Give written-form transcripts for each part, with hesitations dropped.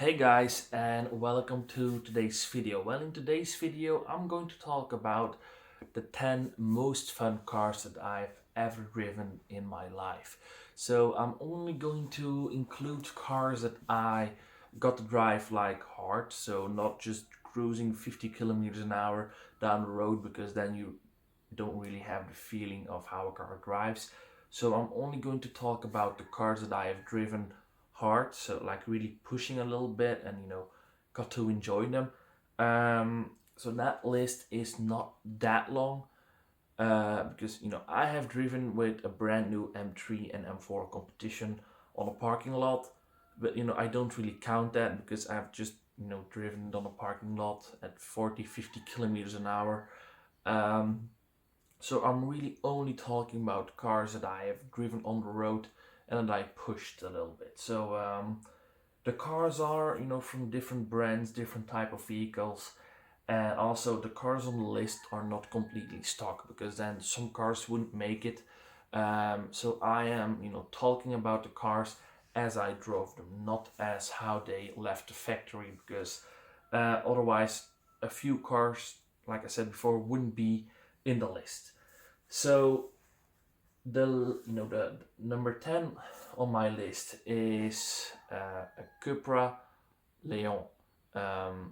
Hey guys, and welcome to today's video. Well, in today's video I'm going to talk about the 10 most fun cars that I've ever driven in my life. So I'm only going to include cars that I got to drive like hard, so not just cruising 50 kilometers an hour down the road, because then you don't really have the feeling of how a car drives. So I'm only going to talk about the cars that I have driven hard, so like really pushing a little bit and got to enjoy them. So that list is not that long, because I have driven with a brand new M3 and M4 Competition on a parking lot, but I don't really count that because I've just driven on a parking lot at 40 50 kilometers an hour. um, so I'm really only talking about cars that I have driven on the road and that I pushed a little bit. So the cars are, from different brands, different type of vehicles, and also the cars on the list are not completely stock, because then some cars wouldn't make it. So I am, talking about the cars as I drove them, not as how they left the factory, because otherwise a few cars, like I said before, wouldn't be in the list. So the number 10 on my list is a Cupra Leon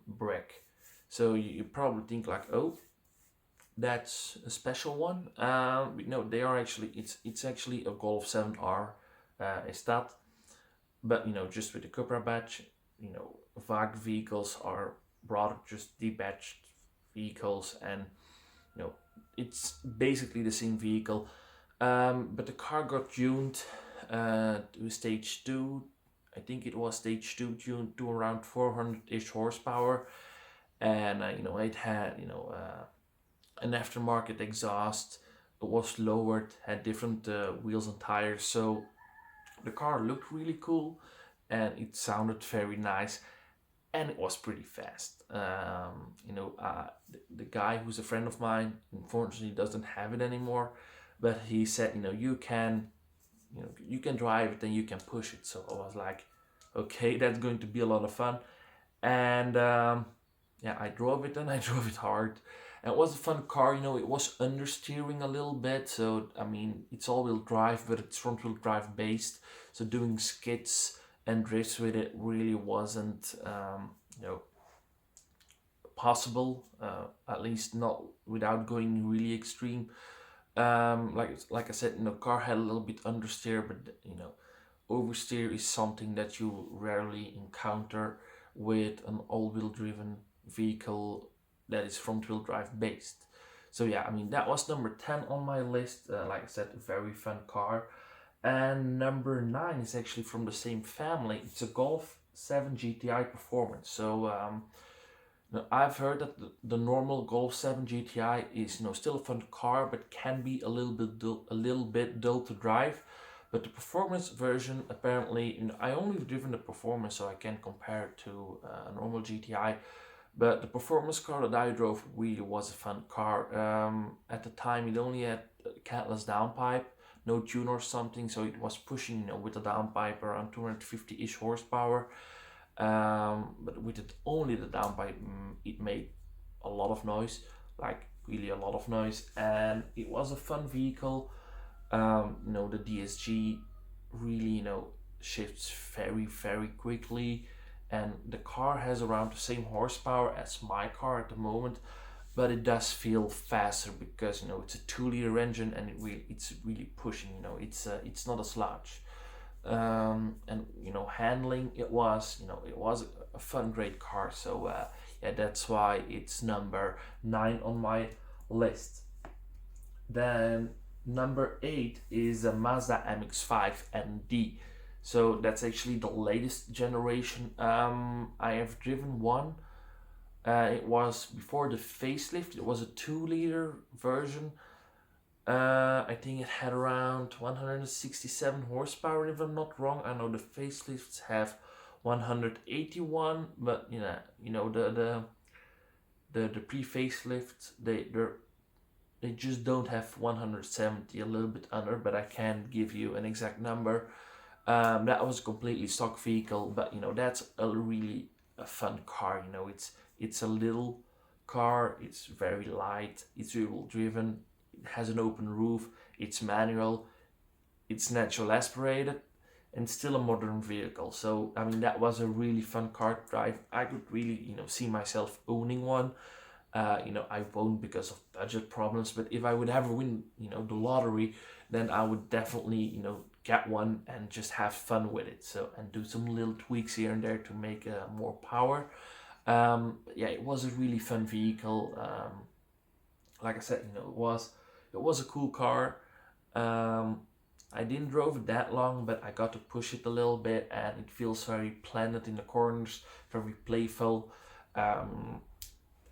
brick. So you probably think like, oh, that's a special one. No, they are actually, it's actually a Golf 7R, is that, but just with the Cupra badge. VAG vehicles are rather just debadged vehicles, and you know it's basically the same vehicle. But the car got tuned to stage 2. I think it was stage 2 tuned to around 400-ish horsepower. And it had an aftermarket exhaust. It was lowered, had different wheels and tires, so the car looked really cool and it sounded very nice, and it was pretty fast. The guy who's a friend of mine unfortunately doesn't have it anymore, but he said, you can drive it and you can push it. So I was like, okay, that's going to be a lot of fun. And yeah, I drove it and I drove it hard. And it was a fun car. It was understeering a little bit. So I mean, it's all-wheel drive, but it's front-wheel drive based. So doing skids and drifts with it really wasn't, possible. At least not without going really extreme. Like I said, car had a little bit understeer, but oversteer is something that you rarely encounter with an all-wheel driven vehicle that is front-wheel drive based. So yeah, I mean, that was number 10 on my list. Like I said, a very fun car. And number 9 is actually from the same family. It's a Golf 7 GTI Performance. So now, I've heard that the normal Golf 7 GTI is still a fun car, but can be a little bit dull to drive. But the performance version, apparently, I only driven the performance, so I can't compare it to a normal GTI. But the performance car that I drove really was a fun car. At the time, it only had a catless downpipe, no tune or something, so it was pushing, with the downpipe around 250-ish horsepower. But with only the downpipe, it made a lot of noise, like really a lot of noise, and it was a fun vehicle. The DSG really, shifts very, very quickly, and the car has around the same horsepower as my car at the moment, but it does feel faster because it's a 2-liter engine, and it's really pushing. It's not a slouch. And handling, it was a fun, great car. So yeah, that's why it's number 9 on my list. Then number 8 is a Mazda MX5 ND. So that's actually the latest generation. I have driven one. It was before the facelift. It was a 2-liter version. I think it had around 167 horsepower, if I'm not wrong. I know the facelifts have 181, but the pre-facelift, they just don't have 170, a little bit under, but I can't give you an exact number. That was a completely stock vehicle, but that's a fun car. It's a little car. It's very light. It's wheel driven. It has an open roof. It's manual. It's natural aspirated, and still a modern vehicle. So I mean that was a really fun car to drive. I could really see myself owning one. I won't because of budget problems, but if I would ever win, the lottery, then I would definitely, get one and just have fun with it. So, and do some little tweaks here and there to make more power. Yeah, it was a really fun vehicle. Like I said, it was a cool car. Um, I didn't drove it that long, but I got to push it a little bit, and it feels very planted in the corners, very playful. Um,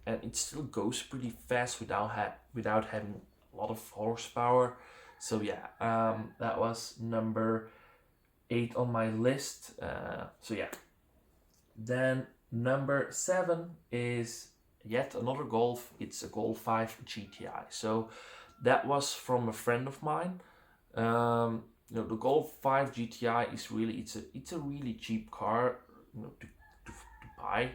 and it still goes pretty fast without having a lot of horsepower. So yeah, that was number 8 on my list. So yeah, then number 7 is yet another Golf. It's a Golf 5 GTI. So that was from a friend of mine. The Golf 5 GTI is really it's a really cheap car, to buy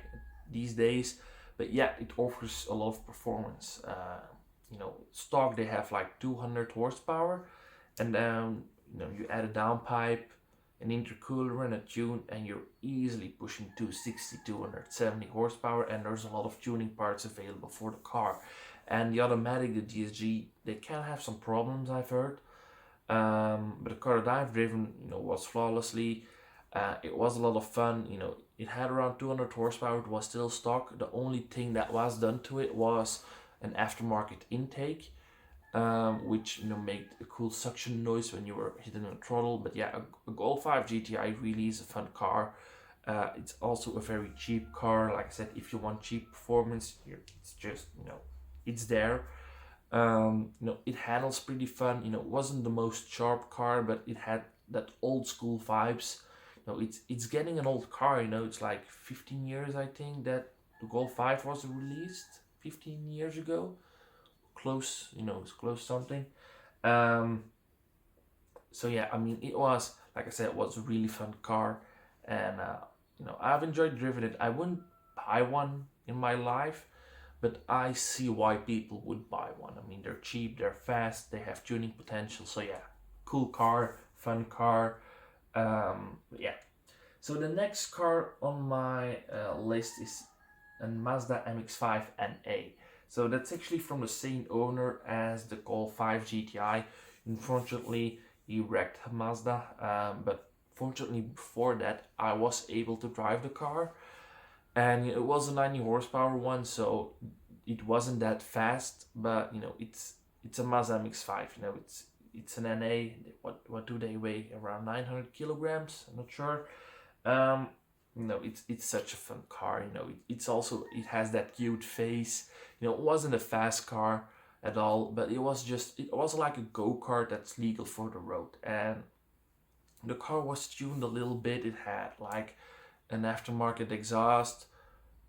these days, but yeah, it offers a lot of performance. Stock they have like 200 horsepower, and then you add a downpipe, an intercooler, and a tune, and you're easily pushing 260, 270 horsepower, and there's a lot of tuning parts available for the car. And the automatic, the DSG, they can have some problems, I've heard. But the car that I've driven, was flawlessly. It was a lot of fun. It had around 200 horsepower. It was still stock. The only thing that was done to it was an aftermarket intake, which made a cool suction noise when you were hitting the throttle. But yeah, a Golf 5 GTI really is a fun car. It's also a very cheap car. Like I said, if you want cheap performance, it's just it's there. It handles pretty fun. It wasn't the most sharp car, but it had that old school vibes. It's getting an old car. It's like 15 years, I think, that the Golf 5 was released. 15 years ago, close. It's close something. Um, so yeah, I mean, it was, like I said, it was a really fun car, and I've enjoyed driving it. I wouldn't buy one in my life, but I see why people would buy one. I mean, they're cheap, they're fast, they have tuning potential. So yeah, cool car, fun car. Yeah. So the next car on my list is a Mazda MX-5 NA. So that's actually from the same owner as the Golf 5 GTI. Unfortunately, he wrecked Mazda, but fortunately before that, I was able to drive the car, and it was a 90 horsepower one, so it wasn't that fast, but it's a Mazda MX-5. It's an NA. What do they weigh? Around 900 kilograms. I'm not sure. Um, it's such a fun car. It has that cute face. It wasn't a fast car at all, but it was like a go-kart that's legal for the road, and the car was tuned a little bit. It had like an aftermarket exhaust,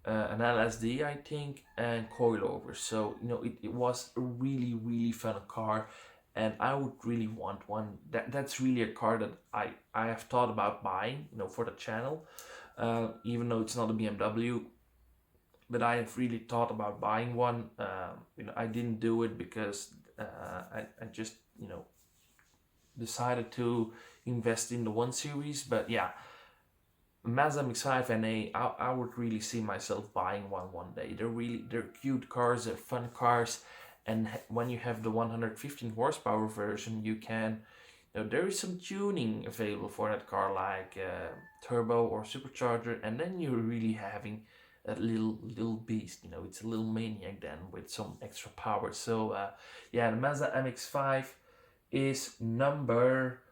an LSD, I think, and coilovers. So it was a really really fun car, and I would really want one. That's really a car that I have thought about buying, for the channel. Even though it's not a BMW, but I have really thought about buying one. I didn't do it because I just decided to invest in the 1 Series. But yeah, Mazda MX-5 NA, I would really see myself buying one day. They're cute cars, they're fun cars, and when you have the 115 horsepower version, you can, there is some tuning available for that car, like turbo or supercharger, and then you're really having that little beast. It's a little maniac then with some extra power. So yeah, the Mazda MX-5 is number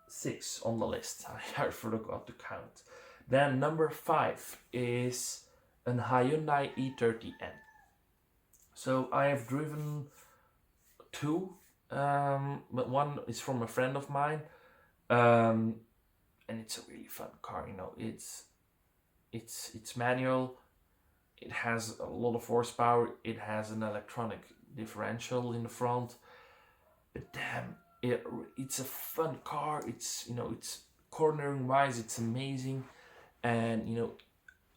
6 on the list. I forgot to count. Then number 5 is an Hyundai E30N. So I have driven 2, but one is from a friend of mine, and it's a really fun car. It's manual. It has a lot of horsepower. It has an electronic differential in the front. But damn, it, it's a fun car. It's, it's cornering wise, it's amazing. And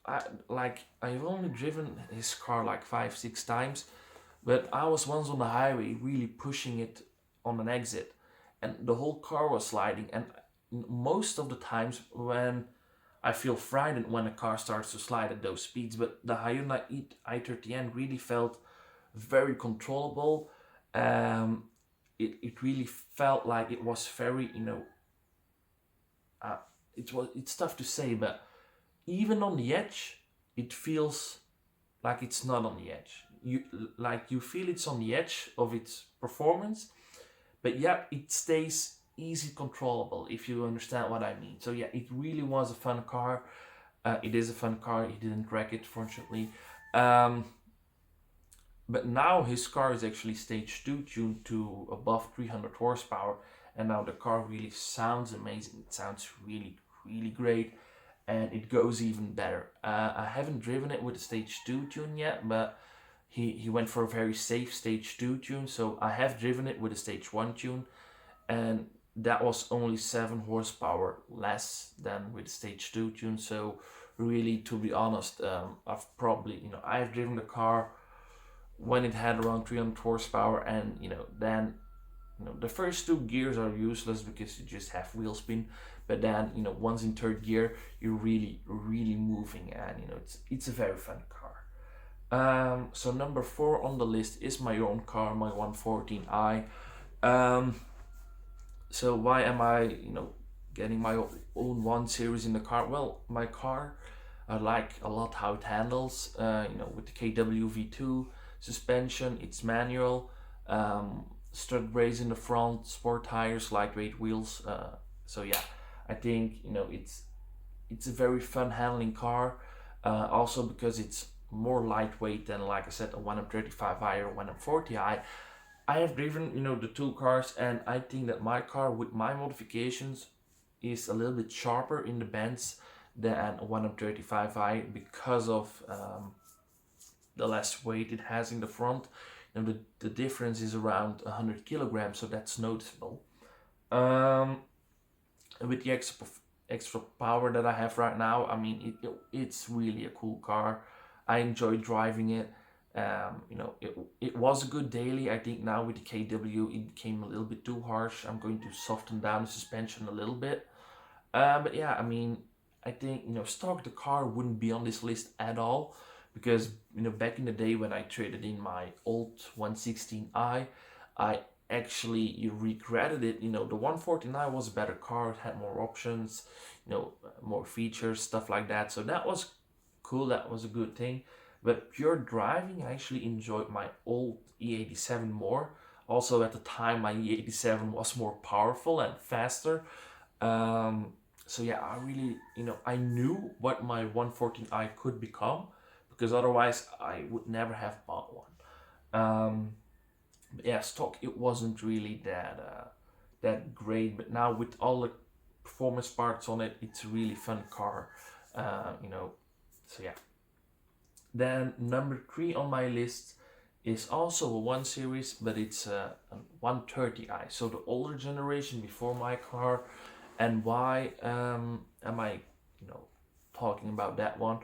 I've only driven his car like 5 6 times, but I was once on the highway really pushing it on an exit, and the whole car was sliding. And most of the times when I feel frightened when a car starts to slide at those speeds, but the Hyundai i30N really felt very controllable. Um, it really felt like it was very, uh, it's tough to say, but even on the edge, it feels like it's not on the edge. You feel it's on the edge of its performance, but yeah, it stays easy controllable if you understand what I mean. So yeah, it really was a fun car. It is a fun car. He didn't wreck it, fortunately. Um, but now his car is actually stage 2 tuned to above 300 horsepower, and now the car really sounds amazing. It sounds really, really great, and it goes even better. I haven't driven it with a stage 2 tune yet, but he went for a very safe stage 2 tune, so I have driven it with a stage 1 tune, and that was only 7 horsepower less than with stage 2 tune. So really, to be honest, I've probably, I've driven the car when it had around 300 horsepower, and then the first two gears are useless because you just have wheel spin, but then once in third gear you're really really moving, and it's a very fun car. So number 4 on the list is my own car, my 114i. um, so why am I getting my own 1 series in the car? Well, my car, I like a lot how it handles, with the KW V2 suspension. It's manual, strut brace in the front, sport tires, lightweight wheels. So yeah, I think it's a very fun handling car. Also because it's more lightweight than, like I said, a 1M35i or 1M40i. I have driven the two cars, and I think that my car with my modifications is a little bit sharper in the bends than a 1M35i because of the less weight it has in the front. The difference is around 100 kilograms, so that's noticeable. Um, with the extra power that I have right now, I mean, it's really a cool car. I enjoy driving it. It was a good daily. I think now with the KW, it became a little bit too harsh. I'm going to soften down the suspension a little bit. But yeah, I mean, I think stock the car wouldn't be on this list at all, because back in the day when I traded in my old 116i, I actually regretted it. The 149 was a better car. It had more options, more features, stuff like that. So that was cool. That was a good thing. But pure driving, I actually enjoyed my old E87 more. Also, at the time, my E87 was more powerful and faster. So yeah, I really, I knew what my 114i could become, because otherwise I would never have bought one. But yeah, stock, it wasn't really that great, but now with all the performance parts on it, it's a really fun car. So yeah. Then number 3 on my list is also a 1 series, but it's a 130i, so the older generation before my car. And why am I talking about that one?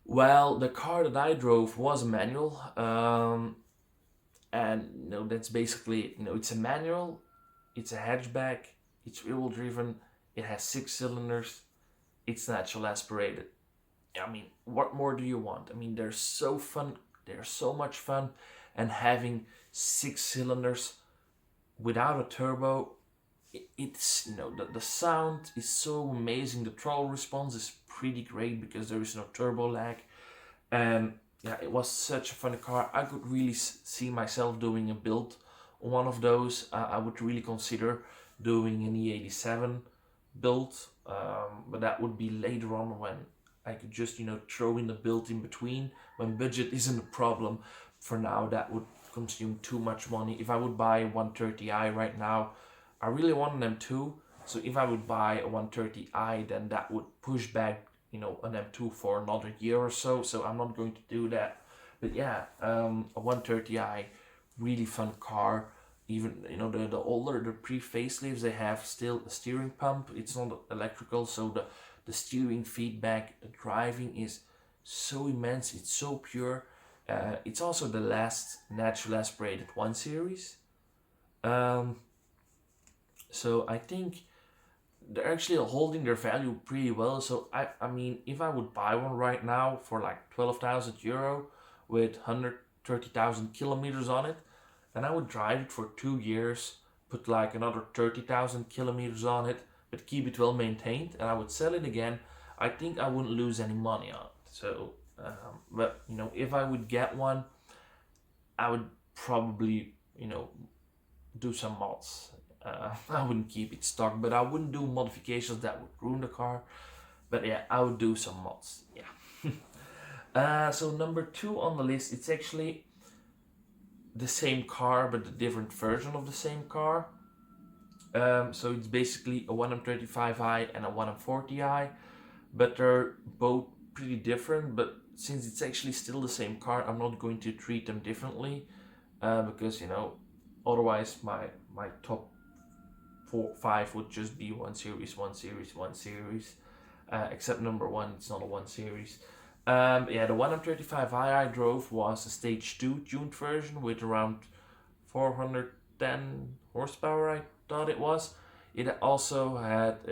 Well, the car that I drove was a manual, and that's basically it. It's a manual, it's a hatchback, it's rear-wheel driven, it has 6 cylinders, it's natural aspirated. I mean, what more do you want? I mean, they're so fun, they're so much fun, and having 6 cylinders without a turbo, it's the sound is so amazing. The throttle response is pretty great because there is no turbo lag, and yeah, it was such a fun car. I could really see myself doing a build on one of those. I would really consider doing an E87 build, but that would be later on when I could just throw in the build in between, when budget isn't a problem. For now, that would consume too much money. If I would buy a 130i right now, I really want an M2. So if I would buy a 130i, then that would push back an M2 for another year or so. So I'm not going to do that. But yeah, a 130i, really fun car. even the older, the pre-facelifts, they have still a steering pump. It's not electrical, so the steering feedback, the driving is so immense. It's so pure. It's also the last natural aspirated 1 Series. Um, so I think they're actually holding their value pretty well. So I mean, if I would buy one right now for like 12,000 euro with 130,000 kilometers on it, and I would drive it for 2 years, put like another 30,000 kilometers on it, but keep it well maintained, and I would sell it again, I think I wouldn't lose any money on it. So, but if I would get one, I would probably do some mods. I wouldn't keep it stock, but I wouldn't do modifications that would ruin the car. But yeah, I would do some mods. Yeah. So number 2 on the list, it's actually the same car, but a different version of the same car. So it's basically a 1M35i and a 1M40i, but they're both pretty different. But since it's actually still the same car, I'm not going to treat them differently, because otherwise my top 5 would just be 1 Series, 1 Series, 1 Series. Except number 1, it's not a 1 Series. Yeah, the 1M35i I drove was a stage 2 tuned version with around 410 horsepower, I thought it was. It also had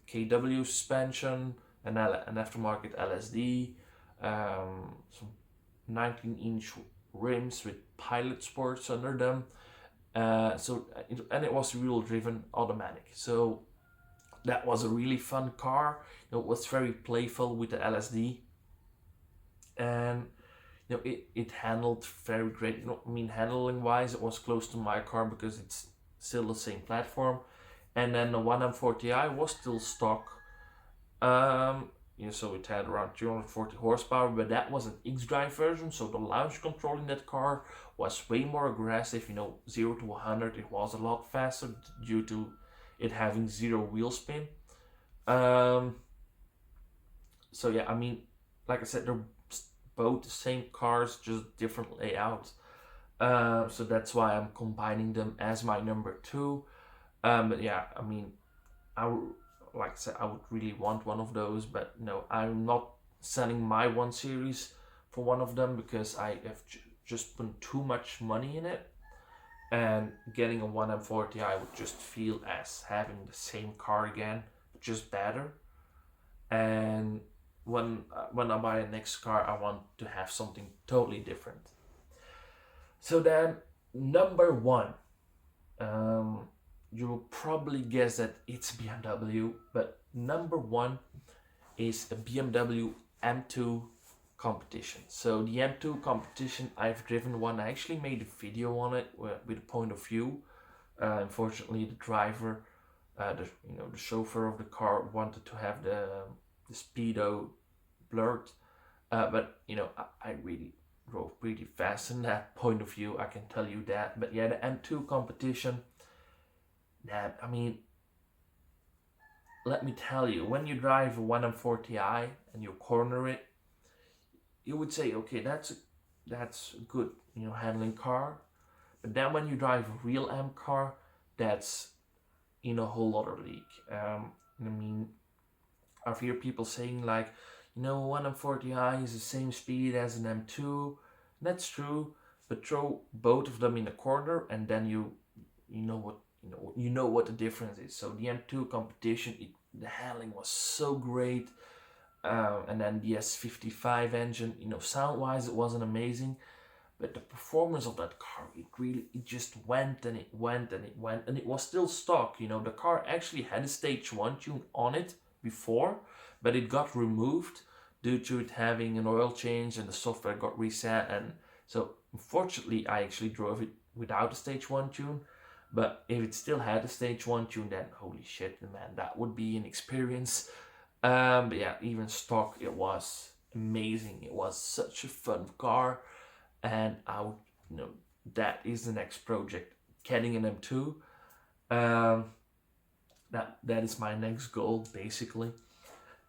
KW suspension, an aftermarket LSD, some 19-inch rims with pilot sports under them. And it was wheel driven automatic. So that was a really fun car. It was very playful with the LSD, and it handled very great. I mean, handling wise, it was close to my car because it's still the same platform. And then the 1M40i was still stock. So it had around 340 horsepower, but that was an X-Drive version, so the launch control in that car was way more aggressive. 0 to 100, it was a lot faster due to it having zero wheel spin. So yeah, I mean, like I said, they're both the same cars, just different layouts. So that's why I'm combining them as my number 2. But yeah, I mean, like I said, I would really want one of those, but no, I'm not selling my 1 Series for one of them because I have just put too much money in it. And getting a 1M40 I would just feel as having the same car again, just better. And when I buy a next car, I want to have something totally different. So then, number 1. You will probably guess that it's BMW, but number 1 is a BMW M2 Competition. So the M2 Competition, I've driven one. I actually made a video on it with a point of view. Unfortunately, the driver, the chauffeur of the car wanted to have the speedo blurred, but I really drove pretty fast in that point of view. I can tell you that. But yeah, the M2 Competition. That, I mean, let me tell you, when you drive a 1M40i and you corner it, you would say, okay, that's a good handling car. But then when you drive a real M car, that's in a whole other league. I mean, I've heard people saying like, 1M40i is the same speed as an M2. That's true, but throw both of them in a corner and then you know what the difference is. So the M2 Competition, the handling was so great, and then the S55 engine, sound wise it wasn't amazing, but the performance of that car, it just went and it went and it went, and it was still stock. The car actually had a stage 1 tune on it before, but it got removed due to it having an oil change and the software got reset, and so unfortunately I actually drove it without a stage 1 tune. But if it still had a stage 1 tune, then holy shit, man, that would be an experience. But yeah, even stock, it was amazing. It was such a fun car, and that is the next project, getting an M2. That is my next goal, basically.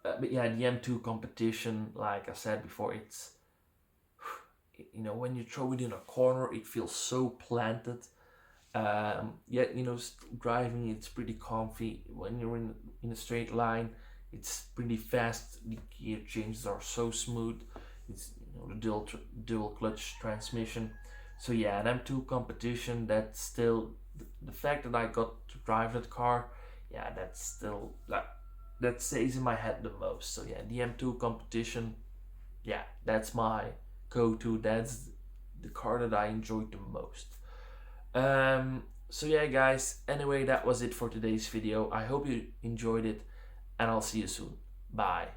But yeah, the M2 Competition, like I said before, it's when you throw it in a corner, it feels so planted. Yet driving it's pretty comfy when you're in a straight line. It's pretty fast. The gear changes are so smooth. It's the dual clutch transmission. So yeah, an M2 competition. That's still the fact that I got to drive that car. Yeah, that's still that stays in my head the most. So yeah, the M2 competition. Yeah, that's my go-to. That's the car that I enjoyed the most. So yeah, guys, anyway, that was it for today's video. I hope you enjoyed it, and I'll see you soon. Bye.